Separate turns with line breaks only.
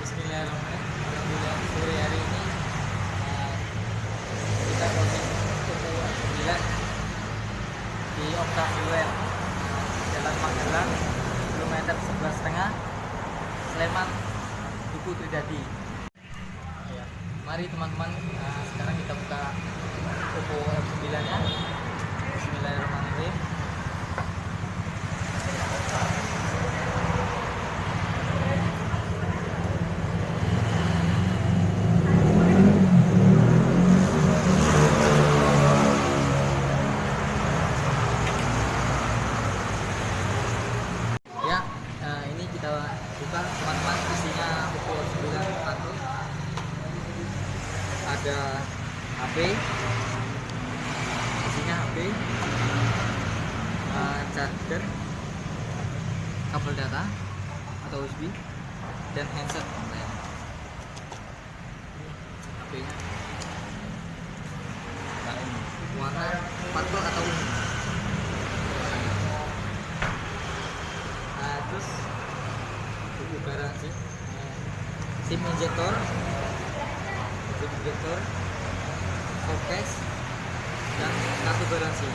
Bismillahirrahmanirrahim. Alhamdulillah sore hari ini kita closing toko 9 di Octavian Jalan Magelang kilometer 11,5 Sleman Duku Tridadi. Ya, mari teman-teman, sekarang kita buka toko F9 nya. Bismillahirrahmanirrahim. Ya, ini kita buka teman-teman, isinya Oppo 9 kartu. Ada HP, isinya HP, charger, kabel data atau USB, dan handset. HP-nya warna purple atau ungu. Terus buku garansi, SIM injektor, showcase, dan kartu garansi.